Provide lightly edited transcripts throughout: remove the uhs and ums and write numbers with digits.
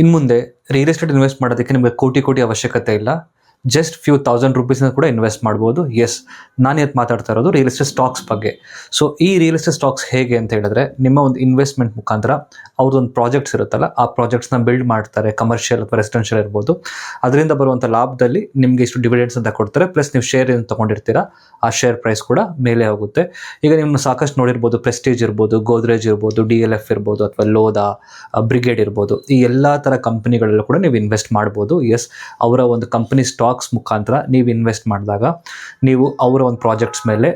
ಇನ್ನು ಮುಂದೆ real estate invest ಮಾಡೋದಕ್ಕೆ ನಿಮಗೆ ಕೋಟಿ ಅವಶ್ಯಕತೆ ಇಲ್ಲ. ಜಸ್ಟ್ ಫ್ಯೂ ಥೌಸಂಡ್ ರುಪೀಸ್ನ ಕೂಡ ಇನ್ವೆಸ್ಟ್ ಮಾಡ್ಬೋದು. ಎಸ್, ನಾನು ಇವತ್ತು ಮಾತಾಡ್ತಾ ಇರೋದು ರಿಯಲ್ ಎಸ್ಟೇಟ್ ಸ್ಟಾಕ್ಸ್ ಬಗ್ಗೆ. ಸೊ ಈ ರಿಯಲ್ ಎಸ್ಟೇಟ್ ಸ್ಟಾಕ್ಸ್ ಹೇಗೆ ಅಂತ ಹೇಳಿದ್ರೆ, ನಿಮ್ಮ ಒಂದು ಇನ್ವೆಸ್ಟ್ಮೆಂಟ್ ಮುಖಾಂತರ ಅವ್ರದ್ದೊಂದು ಪ್ರಾಜೆಕ್ಟ್ಸ್ ಇರುತ್ತಲ್ಲ, ಆ ಪ್ರಾಜೆಕ್ಟ್ಸ್ನ ಬಿಲ್ಡ್ ಮಾಡ್ತಾರೆ. ಕಮರ್ಷಿಯಲ್ ಅಥವಾ ರೆಸಿಡೆನ್ಷಿಯಲ್ ಇರ್ಬೋದು. ಅದರಿಂದ ಬರುವಂಥ ಲಾಭದಲ್ಲಿ ನಿಮಗೆ ಇಷ್ಟು ಡಿವಿಡೆಂಡ್ಸ್ ಅಂತ ಕೊಡ್ತಾರೆ. ಪ್ಲಸ್ ನೀವು ಶೇರ್ ಏನು ತೊಗೊಂಡಿರ್ತೀರಾ ಆ ಶೇರ್ ಪ್ರೈಸ್ ಕೂಡ ಮೇಲೆ ಹೋಗುತ್ತೆ. ಈಗ ನೀವು ಸಾಕಷ್ಟು ನೋಡಿರ್ಬೋದು, ಪ್ರೆಸ್ಟೀಜ್ ಇರ್ಬೋದು, ಗೋದ್ರೇಜ್ ಇರ್ಬೋದು, DLF ಇರ್ಬೋದು, ಅಥವಾ ಲೋದಾ, ಬ್ರಿಗೇಡ್ ಇರ್ಬೋದು. ಈ ಎಲ್ಲ ಥರ ಕಂಪನಿಗಳಲ್ಲೂ ಕೂಡ ನೀವು ಇನ್ವೆಸ್ಟ್ ಮಾಡ್ಬೋದು. ಎಸ್, ಅವರ ಒಂದು ಕಂಪನಿ ಸ್ಟಾಕ್ಸ್ ಮುಖಾಂತರ ನೀವು ಇನ್ವೆಸ್ಟ್ ಮಾಡಿದಾಗ ನೀವು ಅವರ ಒಂದು ಪ್ರಾಜೆಕ್ಟ್ಸ್ ಮೇಲೆ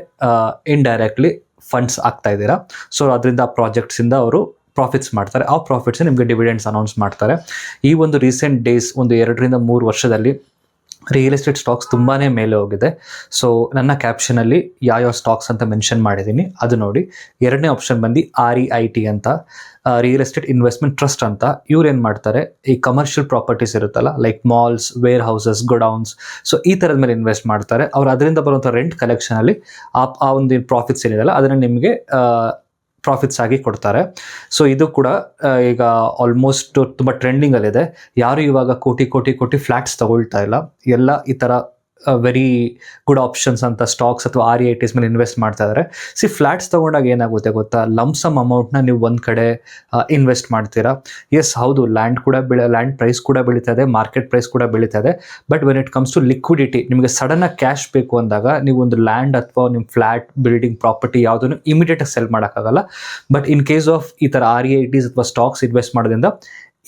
ಇಂಡೈರೆಕ್ಟ್ಲಿ ಫಂಡ್ಸ್ ಆಗ್ತಾ ಇದ್ದೀರಾ. ಸೊ ಅದರಿಂದ ಆ ಪ್ರಾಜೆಕ್ಟ್ಸಿಂದ ಅವರು ಪ್ರಾಫಿಟ್ಸ್ ಮಾಡ್ತಾರೆ. ಆ ಪ್ರಾಫಿಟ್ಸ್ ನಿಮಗೆ ಡಿವಿಡೆಂಡ್ಸ್ ಅನೌನ್ಸ್ ಮಾಡ್ತಾರೆ. ಈ ಒಂದು ರೀಸೆಂಟ್ ಡೇಸ್, ಒಂದು 2 ರಿಂದ 3 ವರ್ಷದಲ್ಲಿ ರಿಯಲ್ ಎಸ್ಟೇಟ್ ಸ್ಟಾಕ್ಸ್ ತುಂಬಾ ಮೇಲೆ ಹೋಗಿದೆ. ಸೊ ನನ್ನ ಕ್ಯಾಪ್ಷನಲ್ಲಿ ಯಾವ ಸ್ಟಾಕ್ಸ್ ಅಂತ ಮೆನ್ಷನ್ ಮಾಡಿದ್ದೀನಿ, ಅದು ನೋಡಿ. 2ನೇ ಆಪ್ಷನ್ ಬಂದು REIT ಅಂತ, ರಿಯಲ್ ಎಸ್ಟೇಟ್ ಇನ್ವೆಸ್ಟ್ಮೆಂಟ್ ಟ್ರಸ್ಟ್ ಅಂತ. ಇವ್ರು ಏನು ಮಾಡ್ತಾರೆ, ಈ ಕಮರ್ಷಿಯಲ್ ಪ್ರಾಪರ್ಟೀಸ್ ಇರುತ್ತಲ್ಲ, like malls, warehouses, godowns, so ಈ ಥರದ ಮೇಲೆ ಇನ್ವೆಸ್ಟ್ ಮಾಡ್ತಾರೆ. ಅವ್ರು ಅದರಿಂದ ಬರುವಂಥ ರೆಂಟ್ ಕಲೆಕ್ಷನಲ್ಲಿ ಆ ಒಂದು ಪ್ರಾಫಿಟ್ಸ್ ಏನಿದೆಯಲ್ಲ ಅದನ್ನು ನಿಮಗೆ ಪ್ರಾಫಿಟ್ಸ್ ಆಗಿ ಕೊಡ್ತಾರೆ. ಸೊ ಇದು ಕೂಡ ಈಗ ಆಲ್ಮೋಸ್ಟ್ ತುಂಬ ಟ್ರೆಂಡಿಂಗಲ್ಲಿದೆ. ಯಾರು ಇವಾಗ ಕೋಟಿ ಫ್ಲ್ಯಾಟ್ಸ್ ತಗೊಳ್ತಾ ಇಲ್ಲ, ಎಲ್ಲ ಈ ಥರ ವೆರಿ ಗುಡ್ ಆಪ್ಷನ್ಸ್ ಅಂತ ಸ್ಟಾಕ್ಸ್ ಅಥವಾ REITs ಮೇಲೆ ಇನ್ವೆಸ್ಟ್ ಮಾಡ್ತಾ ಇದ್ದಾರೆ. ಫ್ಲ್ಯಾಟ್ಸ್ ತೊಗೊಂಡಾಗ ಏನಾಗುತ್ತೆ ಗೊತ್ತಾ, ಲಂಸಮ್ ಅಮೌಂಟ್ನ ನೀವು ಒಂದು ಕಡೆ ಇನ್ವೆಸ್ಟ್ ಮಾಡ್ತೀರಾ. ಎಸ್, ಹೌದು, ಲ್ಯಾಂಡ್ ಪ್ರೈಸ್ ಕೂಡ ಬೆಳೀತಾ ಇದೆ, ಮಾರ್ಕೆಟ್ ಪ್ರೈಸ್ ಕೂಡ ಬೆಳೀತಾ ಇದೆ. But when it comes to liquidity, ನಿಮಗೆ ಸಡನ್ನಾಗಿ ಕ್ಯಾಶ್ ಬೇಕು ಅಂದಾಗ ನೀವು ಒಂದು ಲ್ಯಾಂಡ್ ಅಥವಾ ನಿಮ್ಮ ಫ್ಲ್ಯಾಟ್, ಬಿಲ್ಡಿಂಗ್, ಪ್ರಾಪರ್ಟಿ ಯಾವುದನ್ನು ಇಮಿಡಿಯೇಟಾಗಿ ಸೆಲ್ ಮಾಡೋಕ್ಕಾಗಲ್ಲ. ಬಟ್ ಇನ್ ಕೇಸ್ ಆಫ್ ಈ ಥರ REITs ಅಥವಾ ಸ್ಟಾಕ್ಸ್ ಇನ್ವೆಸ್ಟ್ ಮಾಡೋದ್ರಿಂದ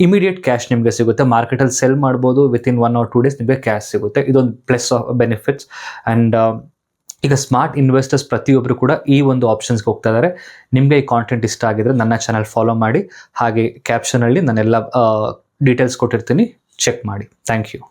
ಇಮಿಡಿಯೇಟ್ ಕ್ಯಾಶ್ ನಿಮಗೆ ಸಿಗುತ್ತೆ. ಮಾರ್ಕೆಟಲ್ಲಿ ಸೆಲ್ ಮಾಡ್ಬೋದು, ವಿತಿನ್ 1 or 2 days ನಿಮಗೆ ಕ್ಯಾಶ್ ಸಿಗುತ್ತೆ. ಇದೊಂದು ಪ್ಲಸ್ ಆಫ್ ಬೆನಿಫಿಟ್ಸ್. ಆ್ಯಂಡ್ ಈಗ ಸ್ಮಾರ್ಟ್ ಇನ್ವೆಸ್ಟರ್ಸ್ ಪ್ರತಿಯೊಬ್ಬರು ಕೂಡ ಈ ಒಂದು ಆಪ್ಷನ್ಸ್ಗೆ ಹೋಗ್ತಾ ಇದ್ದಾರೆ. ನಿಮಗೆ ಈ ಕಾಂಟೆಂಟ್ ಇಷ್ಟ ಆಗಿದ್ರೆ ನನ್ನ ಚಾನಲ್ ಫಾಲೋ ಮಾಡಿ. ಹಾಗೆ ಕ್ಯಾಪ್ಷನಲ್ಲಿ ನಾನೆಲ್ಲ ಡೀಟೇಲ್ಸ್ ಕೊಟ್ಟಿರ್ತೀನಿ, ಚೆಕ್ ಮಾಡಿ. Thank you.